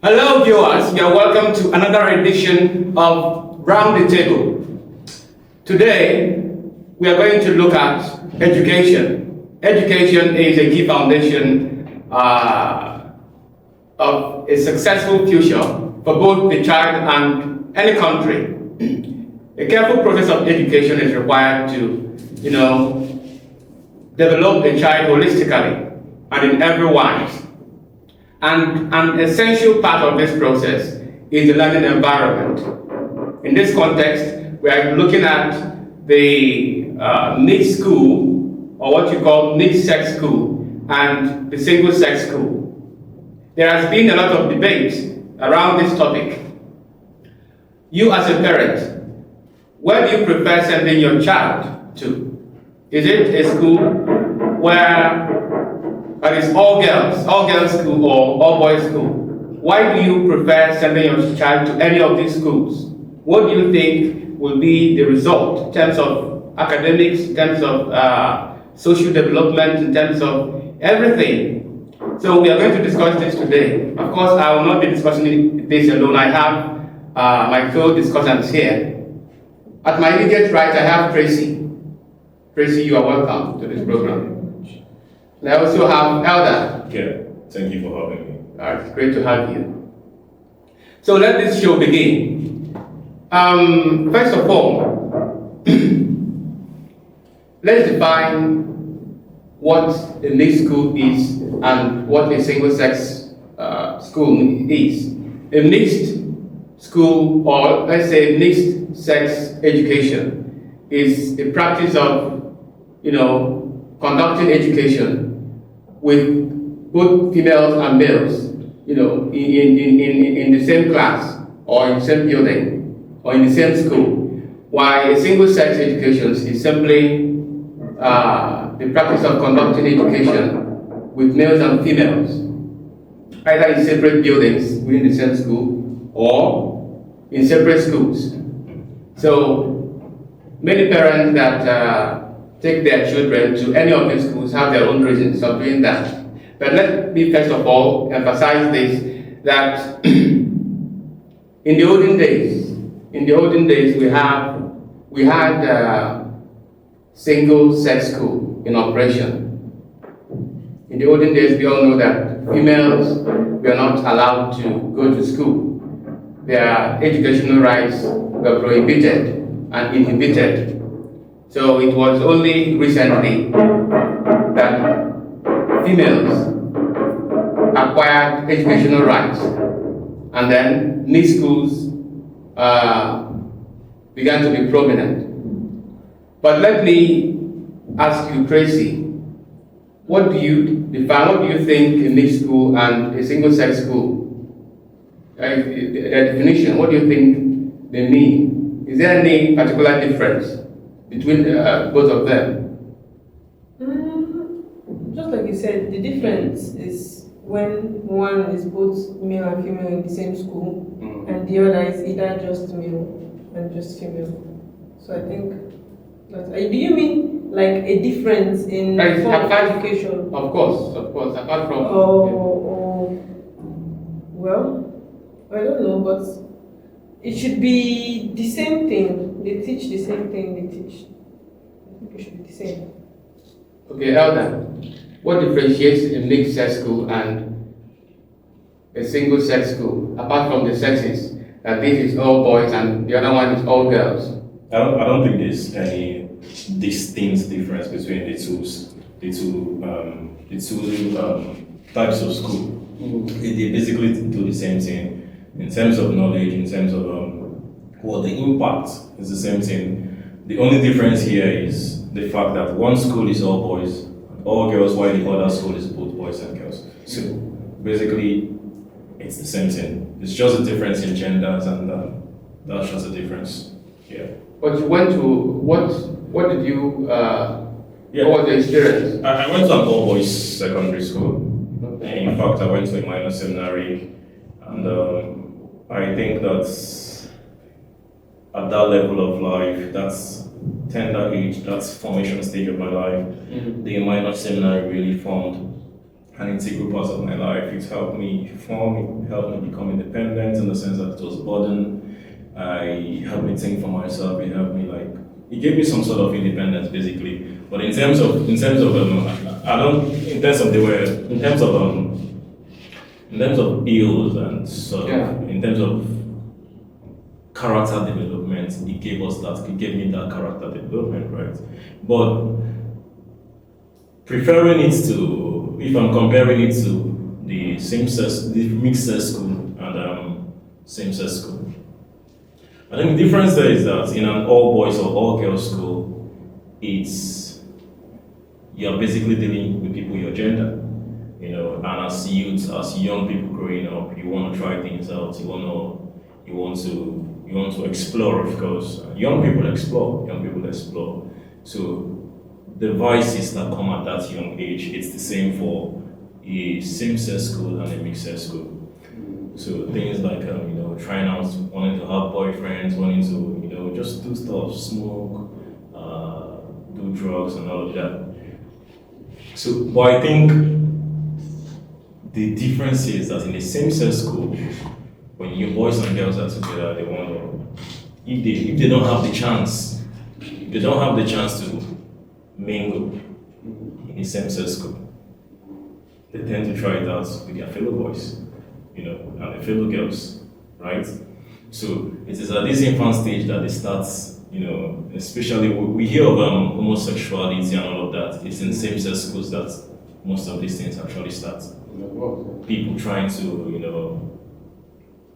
Hello viewers, you are welcome to another edition of Round the Table. Today, we are going to look at education. Education is a key foundation of a successful future for both the child and any country. A careful process of education is required to, develop a child holistically and in every wise. And an essential part of this process is the learning environment. In this context, we are looking at the mixed school, or what you call mixed-sex school, and the single-sex school. There has been a lot of debate around this topic. You as a parent, where do you prefer sending your child to? Is it a school where it is all girls school or all boys school? Why do you prefer sending your child to any of these schools? What do you think will be the result in terms of academics, in terms of social development, in terms of everything? So we are going to discuss this today. Of course, I will not be discussing this alone. I have my co-discussants here. At my immediate right, I have Tracy. Tracy, you are welcome to this program. And I also have Elder. Yeah, thank you for having me. It's great to have you. So let this show begin. First of all, let's define what a mixed school is and what a single-sex school is. A mixed school, or let's say mixed-sex education, is a practice of, conducting education with both females and males, in the same class or in the same building or in the same school. While a single-sex education is simply the practice of conducting education with males and females, either in separate buildings within the same school or in separate schools. So many parents that take their children to any of these schools have their own reasons of doing that. But let me first of all emphasize this, that in the olden days we had single-sex school in operation. In the olden days, we all know that females were not allowed to go to school. Their educational rights were prohibited and inhibited. So it was only recently that females acquired educational rights, and then mixed schools began to be prominent. But let me ask you, Tracy, what do you think a mixed school and a single-sex school, their definition, what do you think they mean? Is there any particular difference between both of them? Just like you said, the difference is when one is both male and female in the same school, and the other is either just male and just female. So I think that. Do you mean like a difference in form of education? Of course. Apart from. Well, I don't know, but it should be the same thing. They teach the same thing. I think it should be the same. Okay, Elder, what differentiates a mixed-sex school and a single-sex school, apart from the sexes, that this is all boys and the other one is all girls? I don't think there's any distinct difference between the two types of school. They basically do the same thing in terms of knowledge, in terms of the impact is the same thing. The only difference here is the fact that one school is all boys, all girls, while the other school is both boys and girls. So basically, it's the same thing. It's just a difference in genders, and that's just a difference. Yeah. But you went to what did you? What was the experience? I went to an all boys secondary school. In fact, I went to a minor seminary, and I think that's at that level of life, that's tender age, that's formation stage of my life. The minor seminary really formed an integral part of my life. It helped me form, it helped me become independent in the sense that it was burden. It helped me think for myself. It helped me it gave me some sort of independence basically. But in terms of in terms of ills and sort of in terms of character development, it gave me that character development, right? But preferring it to, if I'm comparing it to the mixed sex school and same sex school, I think the difference there is that in an all boys or all girls school, you're basically dealing with people your gender, and as youths, as young people growing up, you want to try things out, you want to explore, of course. Young people explore. So the vices that come at that young age, it's the same for a same-sex school and a mixed-sex school. So things like trying out, wanting to have boyfriends, wanting to just do stuff, smoke, do drugs and all of that. So, but I think the difference is that in the same-sex school, when your boys and girls are together, they want to, if they don't have the chance, to mingle in the same-sex school, they tend to try it out with their fellow boys, and their fellow girls, right? So it is at this infant stage that it starts, especially we hear of homosexuality and all of that. It's in same-sex schools that most of these things actually start. People trying to,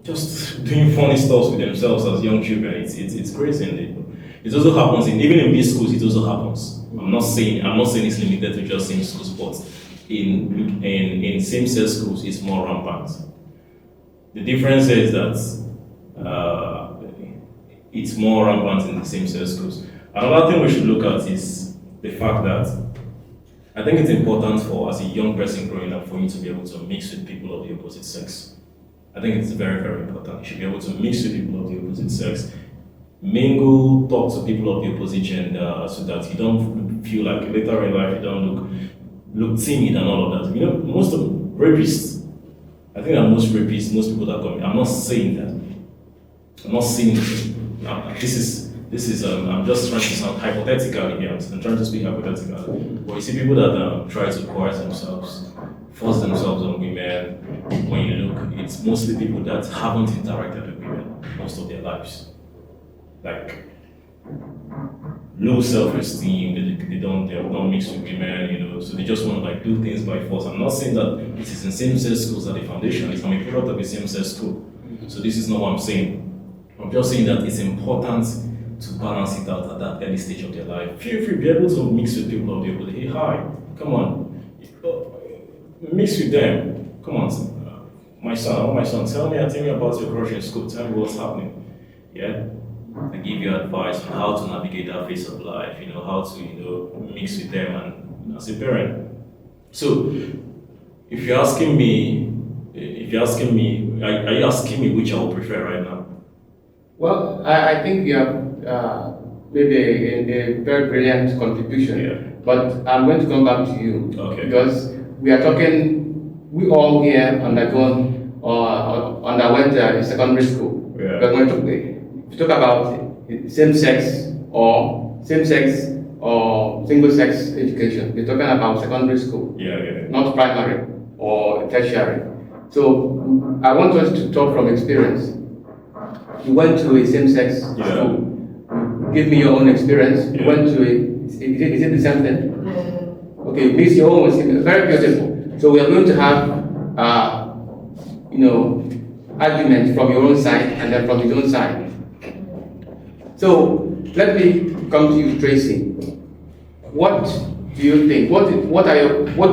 just doing funny stuff with themselves as young children. It's crazy. It also happens even in these schools. It also happens. I'm not saying it's limited to just same schools, but in same-sex schools, it's more rampant. The difference is that it's more rampant in the same-sex schools. Another thing we should look at is the fact that I think it's important as a young person growing up, for you to be able to mix with people of the opposite sex. I think it's very, very important. You should be able to mix with people of the opposite sex, mingle, talk to people of the opposite gender, so that you don't feel like later in life you don't look timid and all of that. Most of rapists, I think that most people that come, I'm not saying that. This is I'm just trying to sound hypothetical here. I'm trying to speak hypothetically. But you see people that try to coerce themselves, force themselves on women. When you look, it's mostly people that haven't interacted with women most of their lives. Like low self-esteem, they don't mix with women, so they just want to do things by force. I'm not saying that it is in same-sex schools that the foundation is. I'm a product of a same-sex school. So this is not what I'm saying. I'm just saying that it's important to balance it out at that early stage of their life. Feel free to be able to mix with people of the opposite. Hey, hi, come on, mix with them. Come on, my son, tell me about your crush in school. Tell me what's happening. Yeah, I give you advice on how to navigate that phase of life. How to mix with them, and as a parent. So, if you're asking me, are you asking me which I would prefer right now? Well, I think you have maybe a very brilliant contribution. Yeah. But I'm going to come back to you. Okay. Because we all here underwent secondary school. Yeah. Because when you talk about same-sex or single-sex education, we're talking about secondary school. Yeah. Not primary or tertiary. So I want us to talk from experience. You went to a same-sex school. Give me your own experience. You went to is it the same thing? Yeah. Okay, mix your own. Very beautiful. So we are going to have, arguments from your own side and then from his own side. So let me come to you, Tracy. What do you think? What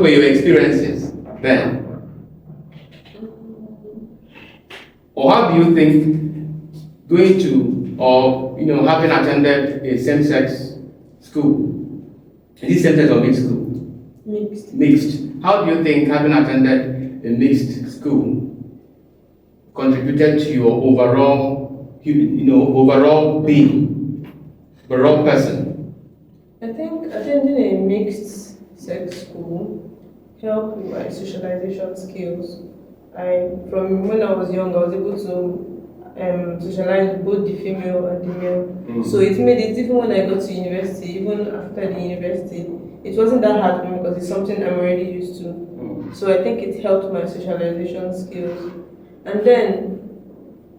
were your experiences then? Or how do you think going to having attended a same-sex school, is it same-sex or mixed school? Mixed. How do you think having attended a mixed school contributed to your overall person? I think attending a mixed sex school help with my socialization skills. From when I was young, I was able to socialize with both the female and the male. So it made it, even when I got to university, even after the university, it wasn't that hard for me because it's something I'm already used to. So I think it helped my socialization skills. And then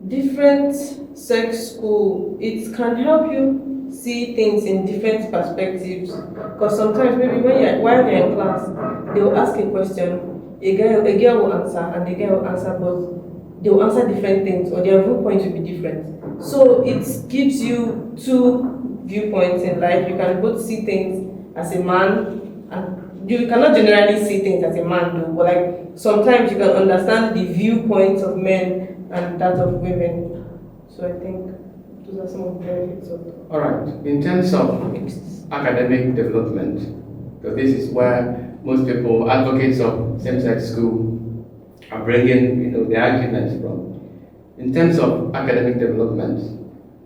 different sex school, it can help you see things in different perspectives. Because sometimes maybe while you're in class, they will ask a question, a girl will answer, and the girl will answer, but they will answer different things, or their viewpoints will be different. So it gives you two viewpoints in life. You can both see things as a man, and you cannot generally see things as a man though, but like sometimes you can understand the viewpoints of men and that of women. So I think those are some of the benefits of it. All right. In terms of academic development, because this is where most people, advocates of same-sex school, are bringing the arguments from. In terms of academic development,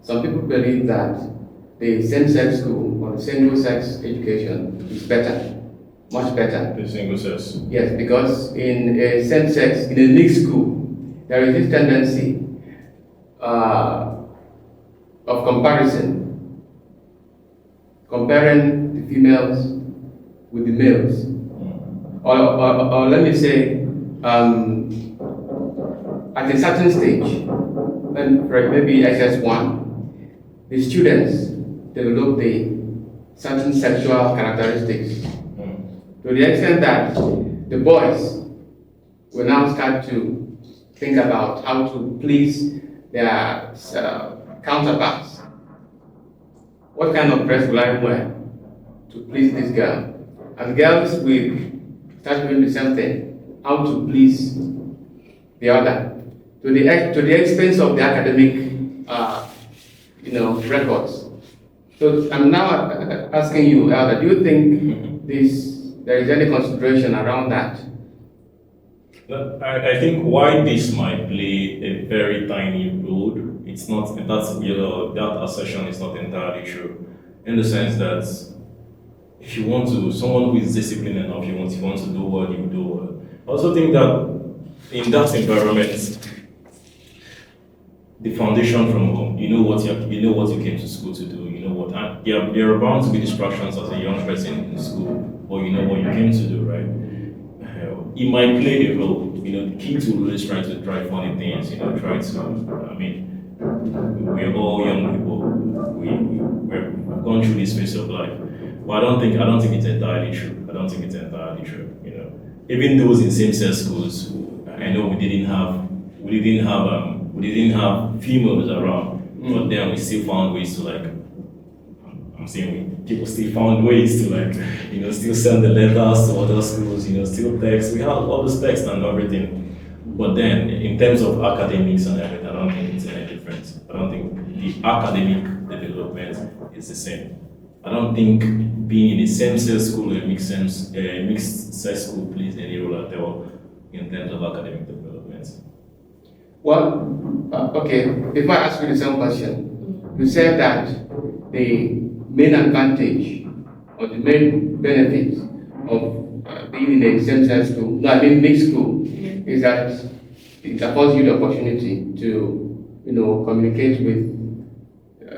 some people believe that the same-sex school or the single-sex education is better, much better. The single sex. Yes, because in a same-sex, in a mixed school, there is this tendency of comparison, comparing the females with the males. Or let me say, at a certain stage, when maybe SS1, the students develop the certain sexual characteristics to the extent that the boys will now start to think about how to please their counterparts. What kind of dress will I wear to please this girl? And girls will start doing the same thing, how to please the other, to the expense of the academic, records. So I'm now asking you, Elder, do you think there is any consideration around that? I think why this might play a very tiny role, it's not that assertion is not entirely true, in the sense that if you want to, someone who is disciplined enough, if you want to do what you do well. I also think that in that environment, the foundation from home, you know what you came to school to do, and there are bound to be distractions as a young person in school, but you know what you came to do, right? It might play a role. The key to really is trying to try funny things. We're all young people. We've gone through this phase of life, but I don't think it's entirely true. Even those in same-sex schools, I know we didn't have females around, but then we still found ways to people still found ways to still send the letters to other schools, still text. We have all the text and everything. But then in terms of academics and everything, I don't think it's any different. I don't think the academic development is the same. I don't think being in a same-sex school or a mixed-sex school plays any role at all in terms of academic development. Well, okay, before I ask you the same question, you said that the main advantage or the main benefit of being in a same-sex school, mixed school, is that it affords you the opportunity to, communicate with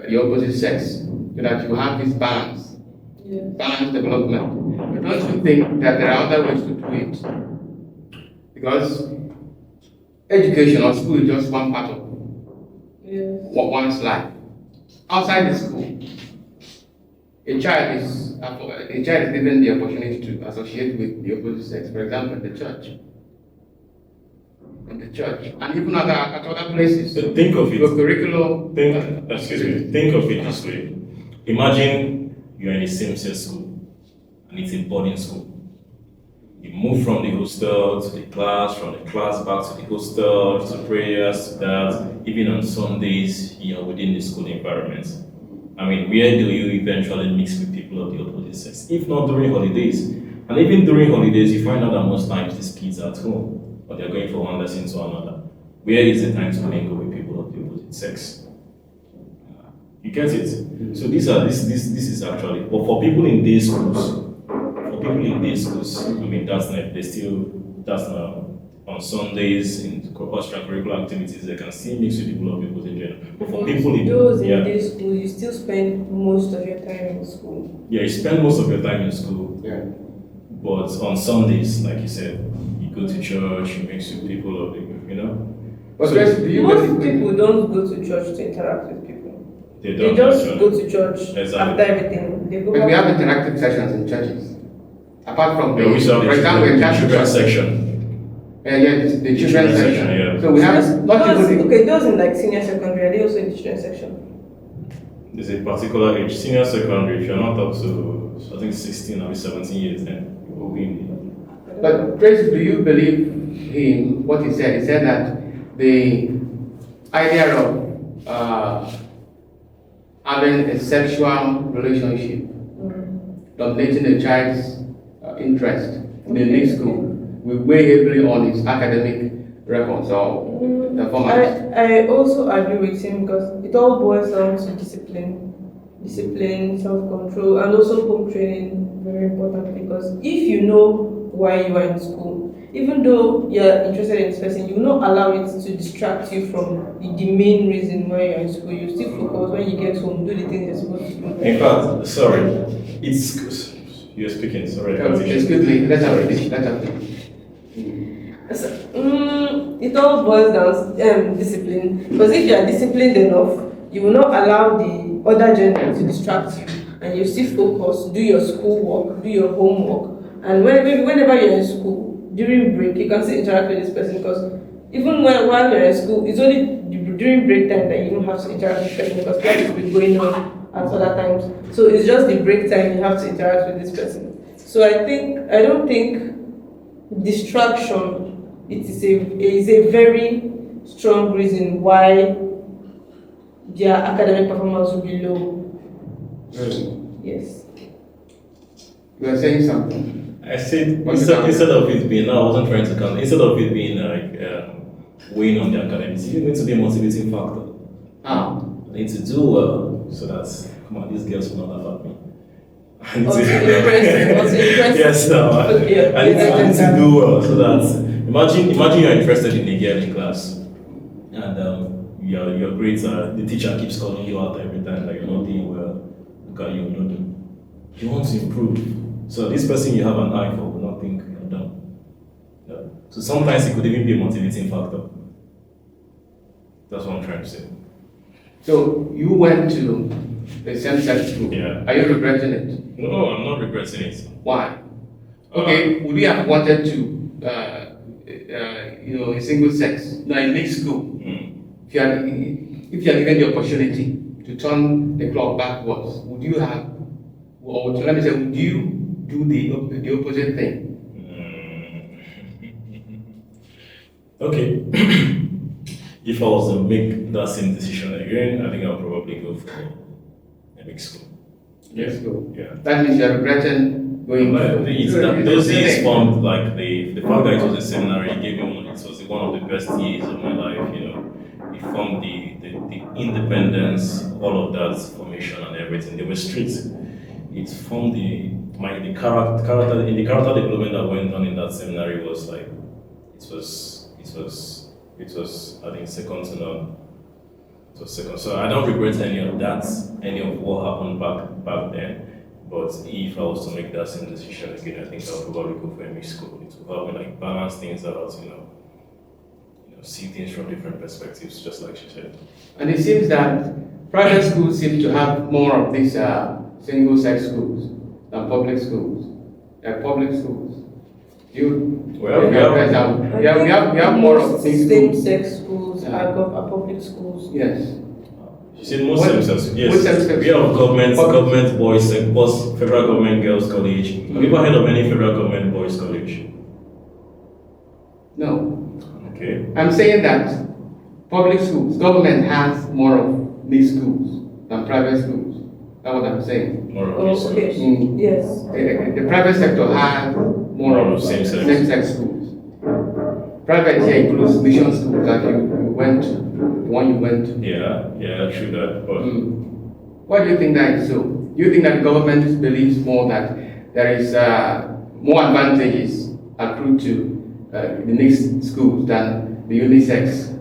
the opposite sex, so that you have this balance, balanced development. But don't you think that there are other ways to do it? Because education or school is just one part of one's life. Outside the school, a child is given the opportunity to associate with the opposite sex. For example, in the church, and even at other places. Think of it. Curriculum. Think of it this way. Imagine you're in a same-sex school, and it's a boarding school. You move from the hostel to the class, from the class back to the hostel, to prayers, to that. Even on Sundays, within the school environment. Where do you eventually mix with people of the opposite sex? If not during holidays. And even during holidays, you find out that most times these kids are at home, or they're going from one lesson to another. Where is the time to mingle with people of the opposite sex? You get it? So this is actually, but for people in day schools, people in these schools, I mean, that's not, that's not, on Sundays in extracurricular activities, they can still mix with people of people in general. But for people in those in this school, you still spend most of your time in school. Yeah, you spend most of your time in school. Yeah. But on Sundays, like you said, you go to church, you mix with people of the, you know. But So do you Most believe- people don't go to church to interact with people. they They don't just actually. go to church Exactly. after everything. They go But we back. have interactive sessions in churches. Apart from Yeah, we used to have for the example, in Catholic children's church, section. the children's section. Yeah. So we have not Those, even okay, those in like senior secondary, are they also in the children's section? There's a particular age, senior secondary, if you're not up to, I think 16 or 17 years, then you will be in the. But Trace, do you believe in what he said? He said that the idea of having a sexual relationship dominating a child's interest in the next school will weigh heavily on his academic records or performance. I also agree with him because it all boils down to discipline, self-control, and also home training. Very important, because if you know why you are in school, even though you're interested in this person, you will not allow it to distract you from the main reason why you're in school. You still focus when you get home, do the things you're supposed to do. In fact, sorry, it's, you're speaking, sorry. Just quickly, let's have finish. So, it all boils down to discipline. Because if you are disciplined enough, you will not allow the other gender to distract you, and you still focus, do your schoolwork, do your homework, and whenever you're in school, during break, you can still interact with this person, because even while you're in school, it's only during break time that you don't have to interact with this person, because class will be going on at other times. So it's just the break time you have to interact with this person. So I don't think distraction, it is a very strong reason why their academic performance will be low. Yes. You are saying something. I said, What's instead of it being, no, I wasn't trying to count, instead of it being like weighing on the academics, you need to be a motivating factor. Ah. I need to do well so that, come on, these girls will not laugh at me. I need Also to, impress. yes, no, I need to do well so that, imagine you're interested in a girl in class and your grades are, the teacher keeps calling you out every time that you're not doing well, look at you, you're not doing. You want to improve. So this person you have an eye for will not think you're done. Yeah. So sometimes it could even be a motivating factor. That's what I'm trying to say. So you went to the same-sex school. Yeah. Are you regretting it? No, I'm not regretting it. Why? Okay, would you have wanted to, a single sex, no, in mixed school? If you are given the opportunity to turn the clock backwards, would you have, or let me say, would you do the opposite thing? Okay. If I was to make that same decision again, I think I'll probably go for a mixed school. Let's go. Yeah. That means you're regretting going But to those years formed like the fact that it was a seminary, it gave me it was one of the best years of my life, you know. It formed the independence, all of that formation and everything. They were strict. It formed the character in the character development that went on in that seminary was like it was I think second to none. It was second. So I don't regret any of that, any of what happened back then. But if I was to make that same decision again, I think I would probably go for a mixed school. It would help me like balance things out, you know, see things from different perspectives, just like she said. And it seems that private schools seem to have more of these single-sex schools than public schools. Public schools. We have more of these schools. Same-sex schools are public schools. Yes. She said most same-sex. Yes. Most same-sex. We have government boys, federal government girls college. Have you ever heard of any federal government boys college? No. Okay. I'm saying that public schools, government has more of these schools than private schools. That's what I'm saying. More of Oh, these okay. schools. Yes. The private sector has more of same-sex. same-sex schools. Private here includes mission schools that you went to, the one you went to. Yeah, true that. But Why do you think that is so? Do you think that the government believes more that there is more advantages accrue to the mixed schools than the unisex?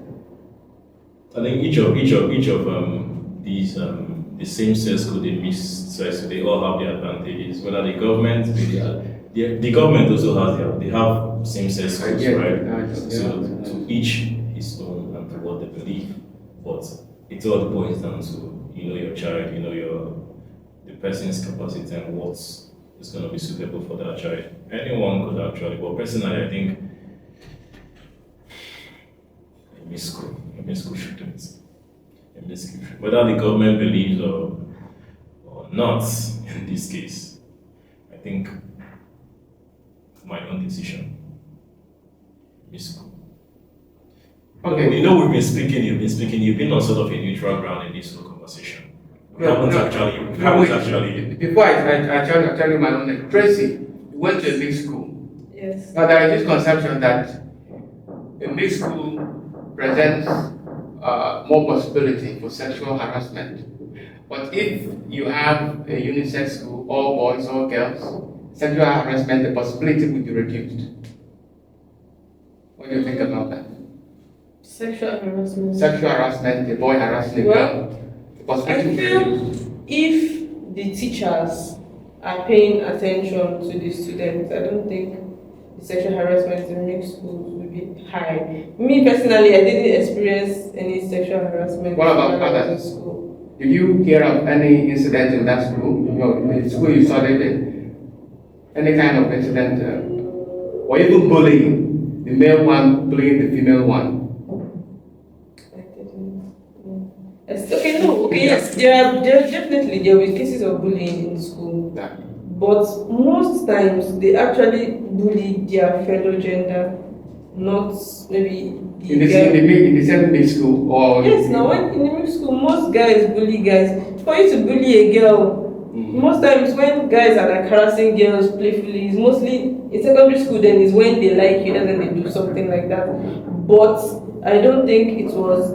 I think each of these the same-sex school, the mixed sex, they all have their advantages. Whether the government, the government also they have same-sex schools, right? So to each his own and to what they believe, but it all boils down to your child, the person's capacity and what is going to be suitable for that child. Anyone could actually, but personally, I think a mixed school should do it. Whether the government believes or not, in this case, I think my own decision. Mixed school. Okay. You've been on sort of a neutral ground in this whole conversation. Before I tell you my own name, Tracy, you went to a mixed school. Yes. Now there is this conception that a mixed school presents more possibility for sexual harassment. But if you have a unisex school, all boys, all girls, sexual harassment, the possibility will be reduced. What do you think about that? Sexual harassment. Sexual harassment, a boy harassing a girl, the possibility will be reduced. If the teachers are paying attention to the students, I don't think the sexual harassment in mixed schools will be high. Me personally, I didn't experience any sexual harassment What about when I others? was in school. Did you hear of any incident in that school, the school you studied in? Any kind of incident, or even bullying, the male one bullying the female one? I didn't. No. Yes, there will be cases of bullying in school. Yeah. But most times they actually bully their fellow gender, not maybe In the same mixed school, or yes, now when in the middle school, most guys bully guys. For you to bully a girl, most times when guys are like harassing girls playfully, it's mostly in secondary school. Then is when they like you, that's when they do something like that. But I don't think it was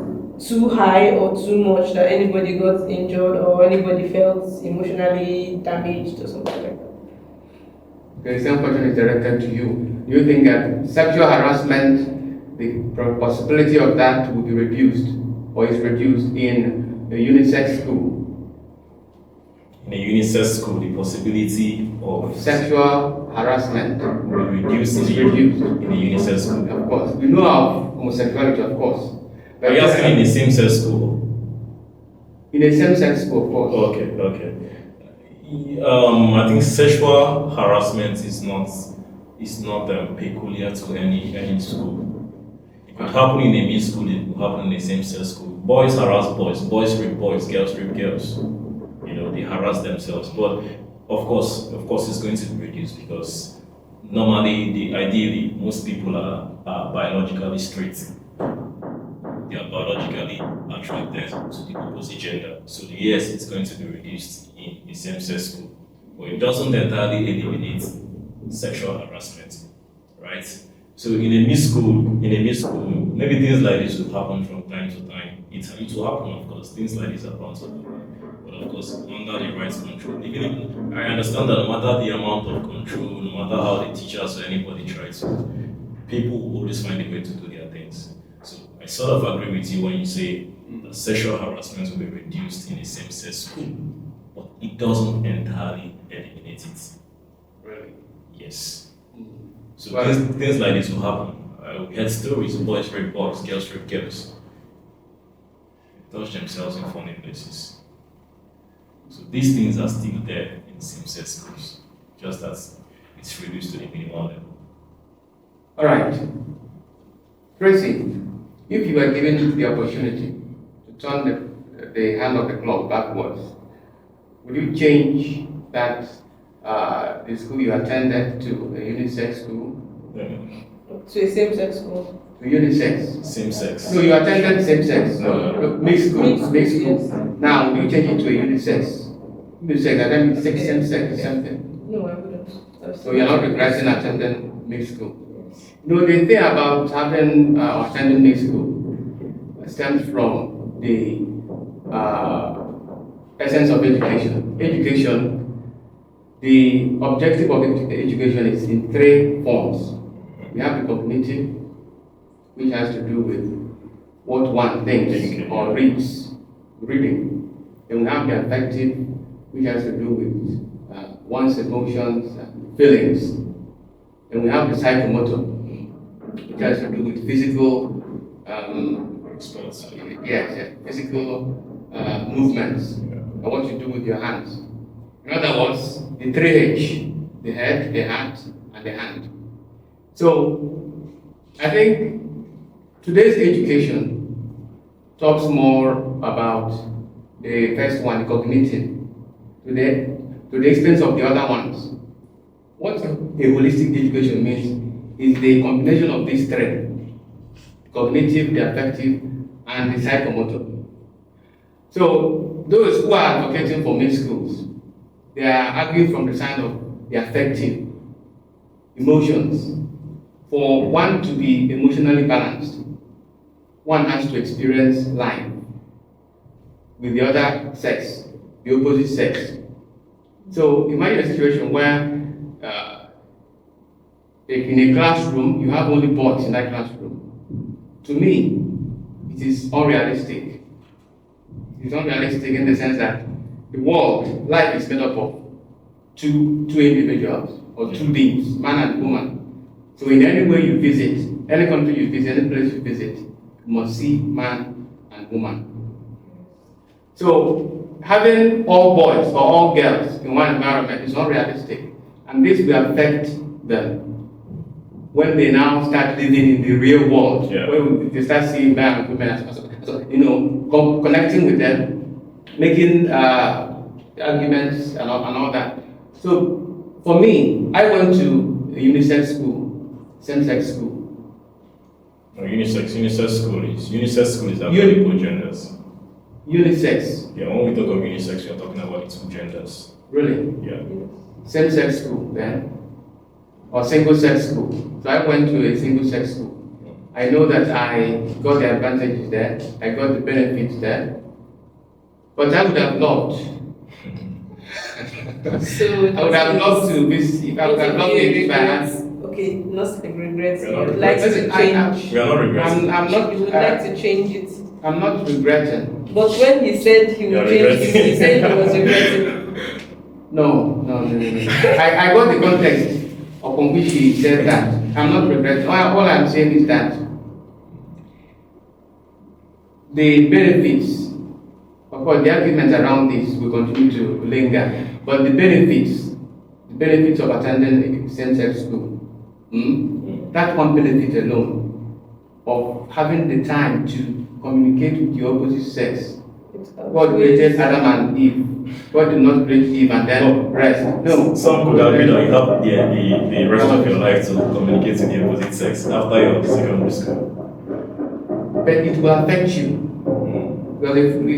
too high or too much that anybody got injured or anybody felt emotionally damaged or something like that. Okay, the same question is directed to you. Do you think that sexual harassment, the possibility of that will be reduced or is reduced in a unisex school? In a unisex school, the possibility of Sexual harassment will reduce is in reduced. a unisex school. Of course. We know of homosexuality, of course. Are you asking in the same sex school? In a same-sex school, of course. Okay. I think sexual harassment is not peculiar to any school. It could happen in a mixed school. It could happen in a same-sex school. Boys harass boys rape boys, girls rape girls. They harass themselves. But of course, it's going to be reduced because normally, ideally, most people are biologically straight. They are biologically attracted to the opposite gender. So yes, it's going to be reduced in the same-sex school. But it doesn't entirely eliminate sexual harassment, right? So in a mixed school, maybe things like this will happen from time to time. It will happen, of course. Things like this are bound to happen. But of course, under the right control. Even I understand that no matter the amount of control, no matter how the teachers or anybody tries to, people will always find a way to do their things. So I sort of agree with you when you say that sexual harassment will be reduced in a same-sex school, but it doesn't entirely eliminate it. Really? Yes. So things like this will happen. We had stories: boys rape boys, girls rape girls. They touch themselves in funny places. So these things are still there in same-sex schools, just as it's reduced to the minimal level. All right. Tracy, if you were given the opportunity to turn the hand of the clock backwards, would you change that the school you attended to a unisex school? To a same-sex school. To unisex? Same-sex. No, you attended same-sex. No. Mixed school. Mixed Mixed school. yes. Now, would you change it to a unisex? Unisex, and then same-sex is something. No, I wouldn't. So you're not regretting attending mixed school? Yes. No, the thing about having attending mixed school stems from the essence of education. Education the objective of education is in three forms. We have the cognitive, which has to do with what one thinks or reads, reading. Then we have the affective, which has to do with one's emotions and feelings. And we have the psychomotor, which has to do with physical, physical movements and what you do with your hands. In other words, the 3H, the head, the heart, and the hand. So, I think today's education talks more about the first one, the cognitive, to the expense of the other ones. What a holistic education means is the combination of these three: cognitive, the affective, and the psychomotor. So those who are advocating for mixed schools, they are arguing from the side of the affective emotions. For one to be emotionally balanced, one has to experience life with the other sex, the opposite sex. So imagine a situation where in a classroom, you have only boys in that classroom. To me, it is unrealistic. It is unrealistic in the sense that the world, life is made up of two individuals or two beings, man and woman. So in any way you visit, any country you visit, any place you visit, you must see man and woman. So having all boys or all girls in one environment is unrealistic. And this will affect them when they now start living in the real world, when they start seeing men and women as connecting with them, making arguments and all that. So for me, I went to a unisex school, same-sex school. No, unisex school is actually both genders. Unisex. Yeah, when we talk of unisex, we are talking about two genders. Really? Yeah. Same-sex school then, or single-sex school. So I went to a single-sex school. I know that I got the advantages there, I got the benefits there, but I would have loved. So I would have loved to be. If I would have loved it if I had. Okay, not like regrets. We are not You would like to change. We are not regretting. I'm not. You would like to change it. I'm not regretting. But when he said he would change it, he said he was regretting. No. I got the context upon which he said that. I'm not regretting. All I'm saying is that the benefits, of course, the arguments around this will continue to linger, but the benefits of attending a same-sex school, that one benefit alone of having the time to communicate with the opposite sex. God created Adam and Eve. God did not create Eve and then rest. No. Some could argue that you have the rest of your life to communicate with the opposite sex after your secondary school. But it will affect you. Because if we,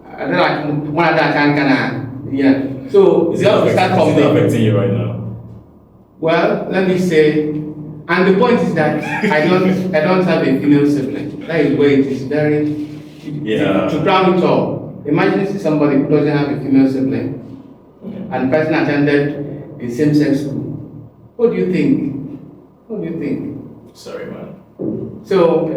I don't like one other can. So is it affecting you right now? Well, let me say, and the point is that I don't have a female sibling. That is where it is very to crown it all. Imagine somebody who doesn't have a female sibling, and the person attended a same-sex school. What do you think? Sorry, man. So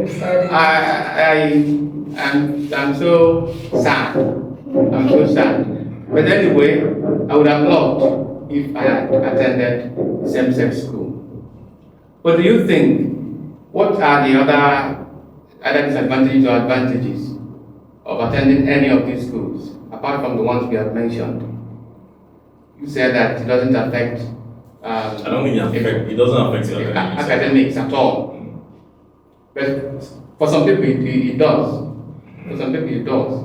I'm so sad. I'm so sad. But anyway, I would have loved if I had attended same-sex school. But do you think, what are the other disadvantages or advantages of attending any of these schools, apart from the ones we have mentioned? You said that it doesn't affect. I don't think it doesn't affect academics at all. But for some people it does. For some people it does.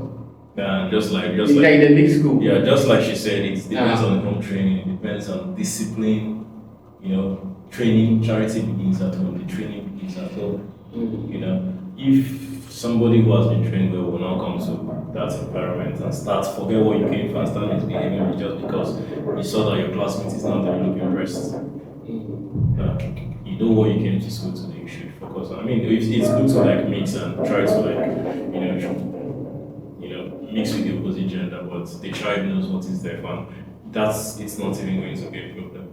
Yeah, just like in a mixed school. Yeah, just like she said, it depends on home training, it depends on discipline. Training, charity begins at home. The training begins at home. If somebody who has been trained well will not come to that environment and forget what you came for and start misbehaving just because you saw that your classmate is not developing rest. You know what you came to school today, you should focus on. I mean, it's good to mix and try to mix with the opposite gender, but the child knows what is their fun. it's not even going to be a problem.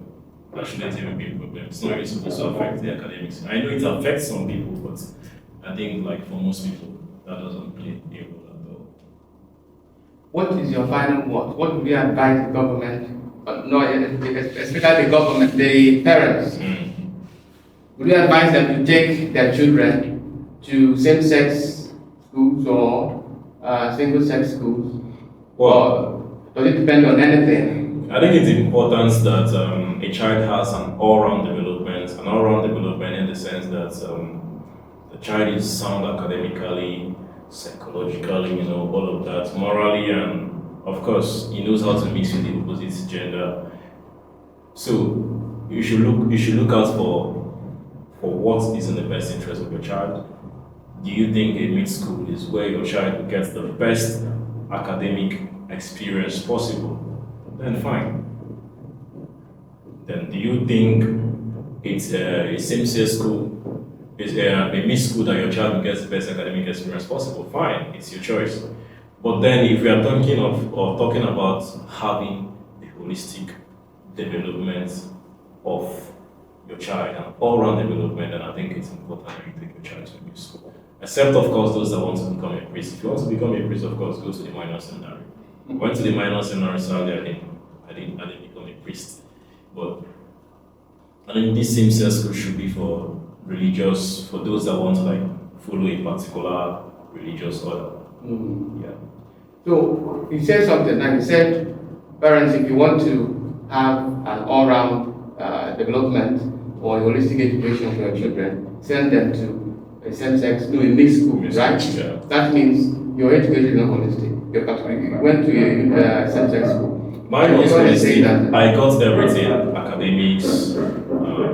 That shouldn't even be a problem. It's not really supposed to affect the academics. I know it affects some people, but I think like for most people, that doesn't play a role at all. What is your final word? What would you advise the government, no, especially the government, the parents? Would you advise them to take their children to same-sex schools or single-sex schools? Well, or does it depend on anything? I think it's important that a child has an all-round development in the sense that the child is sound academically, psychologically, all of that, morally, and of course, he knows how to mix with the opposite gender. So you should look out for what is in the best interest of your child. Do you think a mixed school is where your child gets the best academic experience possible? Then fine. Then do you think it's a same-sex school, is a mixed school that your child gets the best academic experience possible? Fine, it's your choice. But then if we are talking about having a holistic development of your child, an all-round development, then I think it's important that you take your child to a mixed school. Except of course those that want to become a priest. If you want to become a priest, of course, go to the minor seminary. I went to the minor seminary, sadly I didn't become a priest. But I think this same-sex school should be for those that want to like follow a particular religious order. Yeah. So you said something, like you said, parents, if you want to have an all-round development or a holistic education for your children, send them to a same-sex, a mixed school, right? Yeah. That means your education is not holistic. You went to a same-sex school. Mine was holistic. I got everything: academics,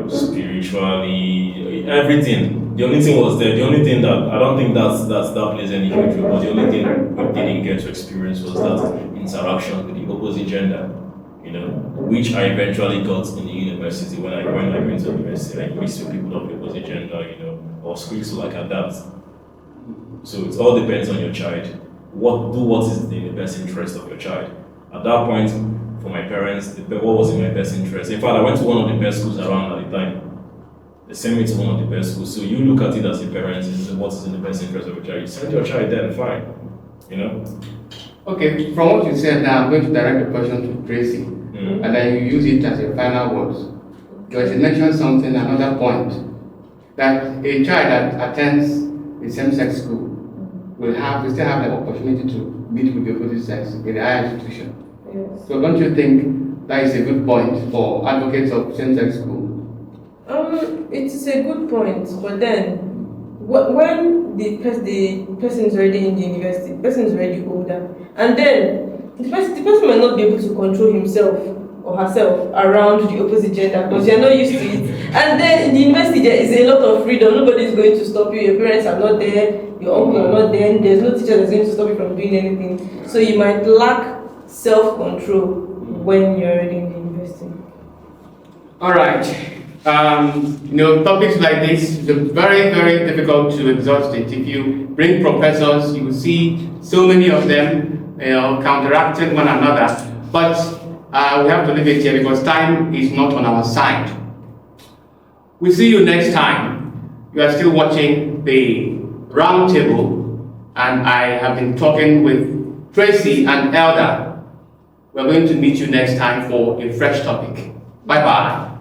spiritually, everything. The only thing was there. The only thing that I don't think that plays any huge role. But the only thing we didn't get to experience was that interaction with the opposite gender. Which I eventually got in the university. When I went to university, I mixed with people of the opposite gender. Or schools to like adapt. So it all depends on your child. What is in the best interest of your child. At that point, for my parents, what was in my best interest. In fact, I went to one of the best schools around at the time. They sent me to one of the best schools. So you look at it as a parent, what is in the best interest of your child. You send your child there, fine. Okay, from what you said now, I'm going to direct the question to Tracy. And then you use it as your final words. You mentioned something, another point, that a child that attends a same-sex school will still have the opportunity to meet with the opposite sex in a higher institution. Yes. So don't you think that is a good point for advocates of same-sex school? It is a good point, but then when the person is already in the university, the person is already older, and then the person might not be able to control himself or herself around the opposite gender because you're not used to it. And then in the university there is a lot of freedom. Nobody is going to stop you. Your parents are not there. Your uncle are not there. There's no teacher that's going to stop you from doing anything. So you might lack self-control when you're already in the university. All right. Topics like this are very, very difficult to exhaust it. If you bring professors, you will see so many of them, counteracting one another. But we have to leave it here because time is not on our side. We'll see you next time. You are still watching the Roundtable, and I have been talking with Tracy and Elder. We're going to meet you next time for a fresh topic. Bye-bye.